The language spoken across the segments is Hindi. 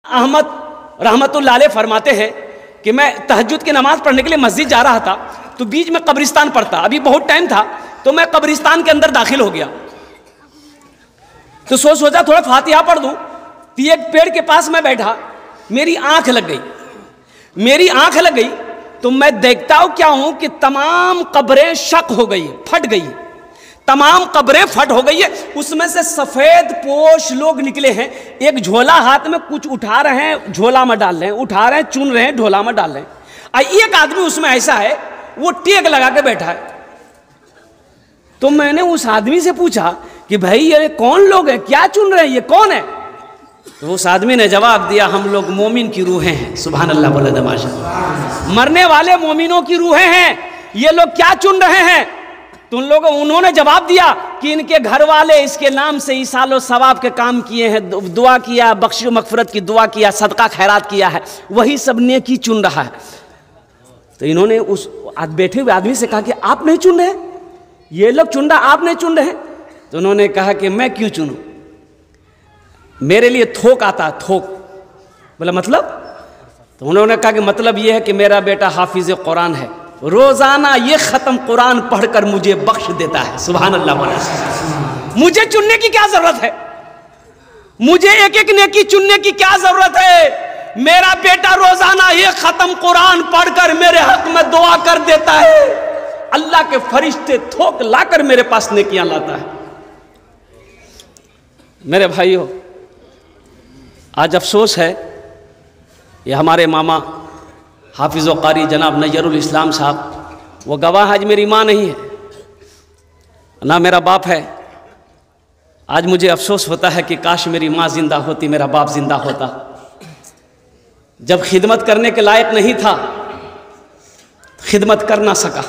अहमद रहमतुल्लाह अलैह फरमाते हैं कि मैं तहज्जुद की नमाज पढ़ने के लिए मस्जिद जा रहा था, तो बीच में कब्रिस्तान पड़ता, अभी बहुत टाइम था, तो मैं कब्रिस्तान के अंदर दाखिल हो गया। तो सोचा थोड़ा फातिहा पढ़ दूं। तो एक पेड़ के पास मैं बैठा, मेरी आंख लग गई। तो मैं देखता हूं क्या हूं कि तमाम कब्रें शक हो गई, फट गई, तमाम कब्रें फट हो गई है। उसमें से सफेद पोश लोग निकले हैं, एक झोला हाथ में कुछ उठा रहे हैं, झोला में डाल रहे हैं, उठा रहे हैं, चुन रहे हैं, झोला में डाल रहे हैं। एक आदमी उसमें ऐसा है, वो टेक लगा के बैठा है। तो मैंने उस आदमी से पूछा कि भाई ये कौन लोग हैं, क्या चुन रहे हैं, ये कौन है? तो उस आदमी ने जवाब दिया, हम लोग मोमिन की रूहें हैं। सुभान अल्लाह बोले दमाशा, मरने वाले मोमिनों की रूहें हैं, ये लोग क्या चुन रहे हैं? तो उन्होंने जवाब दिया कि इनके घर वाले इसके नाम से ईसालो सवाब के काम किए हैं, दुआ किया, बख्शिश मगफिरत की दुआ किया, सदका खैरात किया है, वही सब नेकी चुन रहा है। तो इन्होंने उस बैठे हुए आदमी से कहा कि आप नहीं चुन रहे, ये लोग चुन रहा, आप नहीं चुन रहे। तो उन्होंने कहा कि मैं क्यों चुनूं, मेरे लिए थोक आता, थोक। बोला मतलब? तो उन्होंने कहा कि मतलब यह है कि मेरा बेटा हाफिज कुरान है, रोजाना ये खत्म कुरान पढ़कर मुझे बख्श देता है। सुभान अल्लाह बोला। मुझे चुनने की क्या जरूरत है, मुझे एक एक नेकी चुनने की क्या जरूरत है? मेरा बेटा रोजाना ये खत्म कुरान पढ़कर मेरे हक में दुआ कर देता है, अल्लाह के फरिश्ते थोक लाकर मेरे पास नेकियां लाता है। मेरे भाइयों, आज अफसोस है, ये हमारे मामा हाफिज़ व कारी जनाब नज़रुल इस्लाम साहब, वो गवाह, आज मेरी माँ नहीं है ना मेरा बाप है। आज मुझे अफसोस होता है कि काश मेरी माँ जिंदा होती, मेरा बाप जिंदा होता। जब खिदमत करने के लायक नहीं था, खिदमत कर ना सका,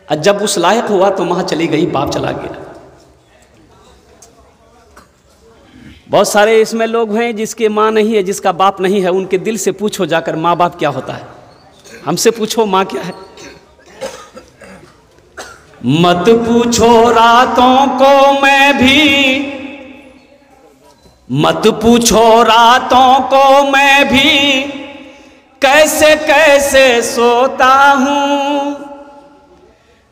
और जब उस लायक हुआ तो माँ चली गई, बाप चला गया। बहुत सारे इसमें लोग हैं जिसके माँ नहीं है, जिसका बाप नहीं है, उनके दिल से पूछो जाकर माँ बाप क्या होता है, हमसे पूछो माँ क्या है। मत पूछो रातों को मैं भी, मत पूछो रातों को मैं भी, कैसे कैसे सोता हूँ।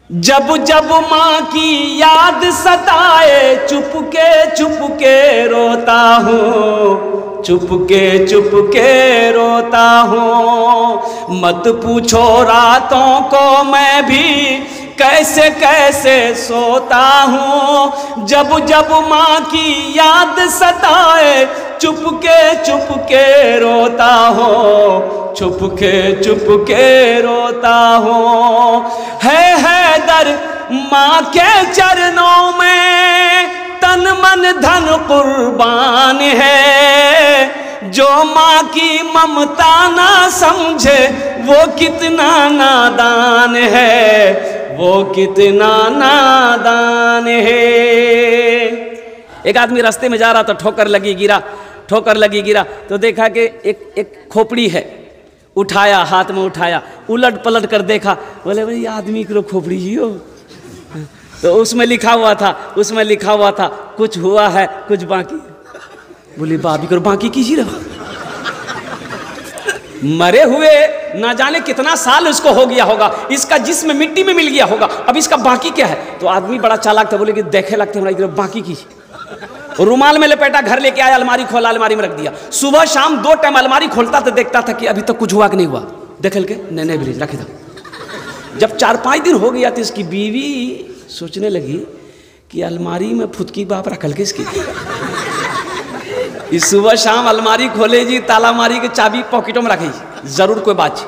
जब जब माँ की याद सताए, चुपके चुपके रोता हूँ, चुपके रोता हूँ। मत पूछो रातों को मैं भी, कैसे कैसे सोता हूँ। जब जब माँ की याद सताए, चुपके चुपके रोता हूँ, चुपके रोता हूँ। है दर माँ के चरणों में, तन मन धन कुर्बान है। जो माँ की ममता ना समझे, वो कितना नादान है, वो कितना नादान है। एक आदमी रास्ते में जा रहा था, ठोकर लगी गिरा, तो देखा कि एक खोपड़ी है, उठाया, हाथ में उठाया, उलट पलट कर देखा, बोले भाई आदमी को खोपड़ी जी हो। तो उसमें लिखा हुआ था कुछ हुआ है कुछ बाकी। बोले बाबी करो बाकी कीजिए रहो। मरे हुए ना जाने कितना साल उसको हो गया होगा, इसका जिस्म मिट्टी में मिल गया होगा, अब इसका बाकी क्या है? तो आदमी बड़ा चालाक था, बोले कि देखे लगते हमारी बाकी कीजिए। रुमाल में लपेटा, घर लेके आया, अलमारी खोला, अलमारी में रख दिया। सुबह शाम 2 टाइम अलमारी खोलता तो देखता था कि अभी तक कुछ हुआ कि नहीं हुआ। देख के नहीं ब्रिज रखे था। जब 4-5 दिन हो गया तो इसकी बीवी सोचने लगी कि अलमारी में फुदकी बाप रखल के इसकी। इस सुबह शाम अलमारी खोले जी, ताला मारी के चाबी पॉकेटों में रखी, जरूर कोई बात।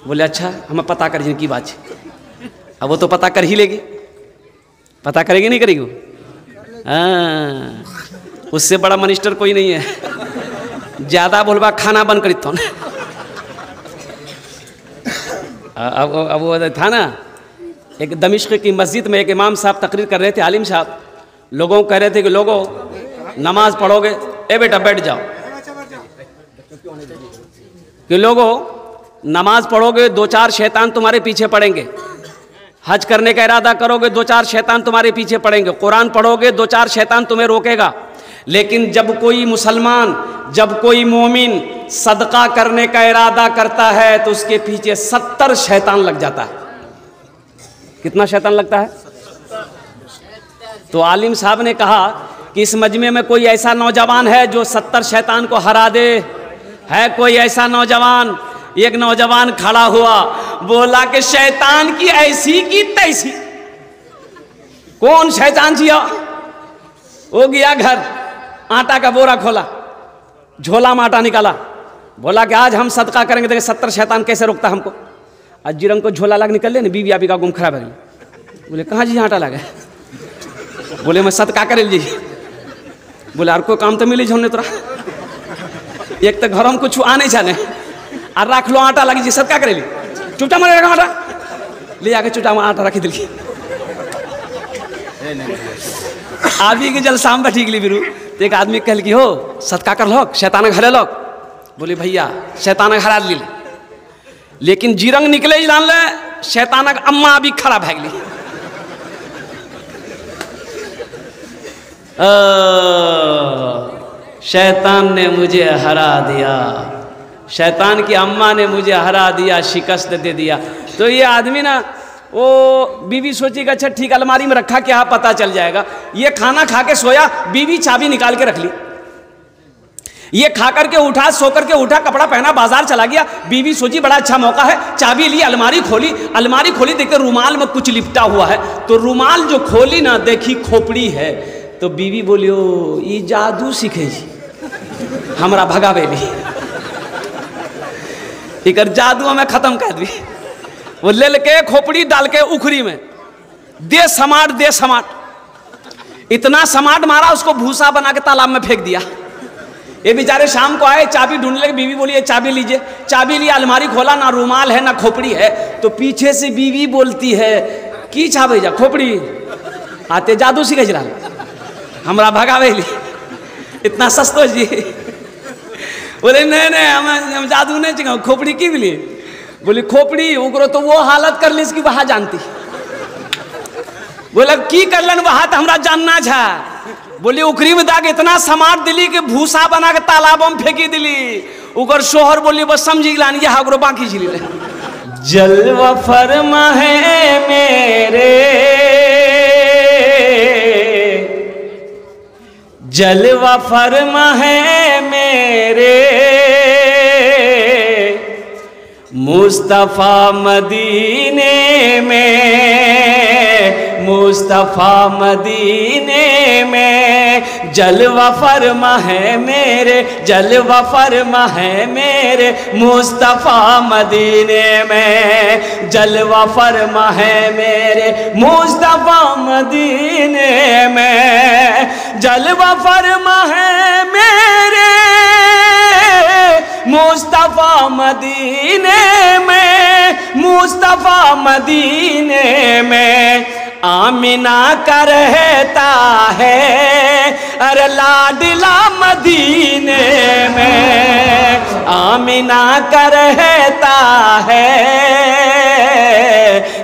बोले अच्छा हमें पता कर की बात। अब वो तो पता कर ही लेगी, पता करेगी नहीं करेगी? हाँ, उससे बड़ा मिनिस्टर कोई नहीं है। ज्यादा बोलबा खाना बंद करी तो। अब वो था ना, एक दमिश्क की मस्जिद में एक इमाम साहब तकरीर कर रहे थे, आलिम साहब, लोगों को कह रहे थे कि लोगों नमाज पढ़ोगे, ए बेटा बैठ जाओ, कि लोगों नमाज पढ़ोगे 2-4 शैतान तुम्हारे पीछे पड़ेंगे। हज करने का इरादा करोगे, 2-4 शैतान तुम्हारे पीछे पड़ेंगे। कुरान पढ़ोगे, 2-4 शैतान तुम्हें रोकेगा। लेकिन जब कोई मुसलमान, जब कोई मोमिन सदका करने का इरादा करता है तो उसके पीछे 70 शैतान लग जाता है। कितना शैतान लगता है? तो आलिम साहब ने कहा कि इस मजमे में कोई ऐसा नौजवान है जो 70 शैतान को हरा दे? है कोई ऐसा नौजवान? एक नौजवान खड़ा हुआ, बोला कि शैतान की ऐसी की तैसी। कौन शैतान जिया? वो गया घर, आटा का बोरा खोला, झोला में आटा निकाला, बोला कि आज हम सदका करेंगे। देखे 70 शैतान कैसे रोकता हमको। आज जिरंग को झोला लग निकल ले ना, बीवी आपी का गुम खराब है। बोले कहाँ जी आटा लगा? बोले मैं सदका करे लीजिए। बोले और कोई काम तो मिली हमने तोरा, एक तो घर में कुछ आ नहीं जाने और रख लो आटा लगी जी, सदका करे ली। चुपचाप मारे रखा आटा ले आके चुपचाप आटा रखी दिली। आदमी के जल शाम बैठी गली बिरू तो एक आदमी कहल कि हो सदका कर लो, शैतान घरे लो। बोले भैया शैतान हरा ली, लेकिन जिरंग निकले जान ले शैतान अम्मा अभी खराब है गली। शैतान ने मुझे हरा दिया, शैतान की अम्मा ने मुझे हरा दिया, शिकस्त दे दिया। तो ये आदमी ना, वो बीवी सोची कि अच्छा ठीक अलमारी में रखा क्या पता चल जाएगा। ये खाना खा के सोया, बीवी चाबी निकाल के रख ली। ये खा करके उठा, सो करके उठा, कपड़ा पहना, बाजार चला गया। बीवी सोची बड़ा अच्छा मौका है, चाबी ली, अलमारी खोली। अलमारी खोली, देखते रुमाल में कुछ लिपटा हुआ है। तो रुमाल जो खोली ना, देखी खोपड़ी है। तो बीवी बोली ओ ये जादू सीखे जी, हमरा भगावेली, इकर जादू में खत्म कर दी। वो ले लेके खोपड़ी डाल के उखरी में दे समाट, दे समाट, इतना समाट मारा उसको भूसा बना के तालाब में फेंक दिया। ये बेचारे शाम को आए, चाबी ढूंढ ले। बीवी बोली चाबी लीजिए। चाबी लिया, अलमारी खोला, ना रुमाल है ना खोपड़ी है। तो पीछे से बीवी बोलती है की छाबे जा खोपड़ी आते जादू सीखे जरा हमरा भगावेली, इतना सस्तो जी। बोले नहीं नहीं हम जादू नहीं चाहिए, खोपड़ी की बोली? बोली खोपड़ी उकरो तो वो हालत कर ली इसकी वहां जानती। बोले की करलन वहां तो हमरा जानना छा। बोली उखरी में दाग इतना समाट दिली कि भूसा बना के तालाब में फेंकी दिली। उकर शोहर बोली बस समझी लानी यहाँ उकरो बाकी झिली ले। जलवा फरमा है मेरे, जलवा फरमा है मेरे, मुस्तफा मदीने में, मुस्तफा मदीने में। जलवा फरमा है मेरे, जलवा फरमा है मेरे, मुस्तफा मदीने में। जलवा फरमा है मेरे, मुस्तफा मदीने में। जलवा फरमा है मेरे, मुस्तफा मदीने में, मुस्तफा मदीने में। आमिना का रहता है अरे लाडला मदीने में, आमिना का रहता है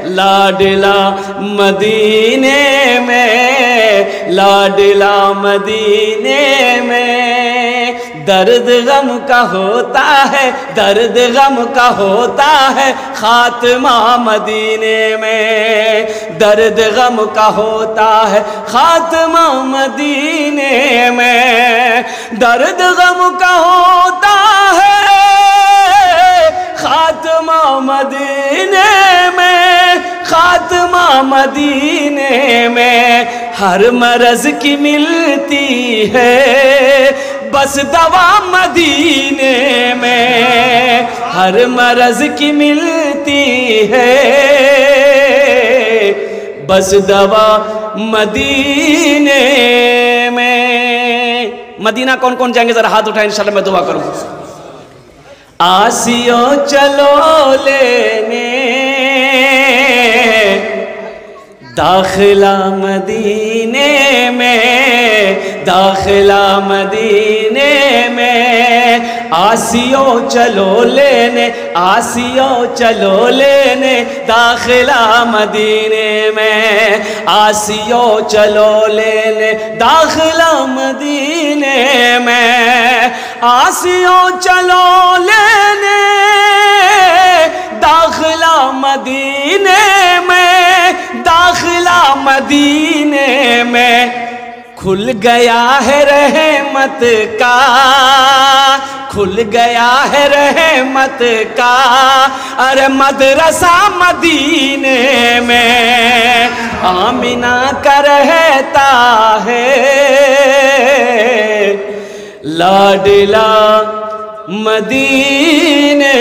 लाडला मदीने में, लाडला मदीने में। दर्द गम का होता है, दर्द गम का होता है खात्मा मदीने में। दर्द गम का होता है खात्मा मदीने में। दर्द गम का होता है खात्मा मदीने में, खात्मा मदीने में। हर मरज की मिलती है बस दवा मदीने में, हर मरज की मिलती है बस दवा मदीने में। मदीना कौन कौन जाएंगे जरा हाथ उठाएं, इंशाल्लाह मैं दुआ करूं। आसियो चलो लेने दाखिला मदीने में, दाखिला मदीने में। आसियो चलो लेने, आसियो चलो लेने दाखिला मदीने में, आसियो चलो लेने दाखिला मदीने में, आसियो चलो लेने दाखिला मदीने में, दाखिला मदीने में। खुल गया है रहमत का, खुल गया है रहमत का अरे मदरसा मदीने में, आमिना का रहता है लाडला मदीने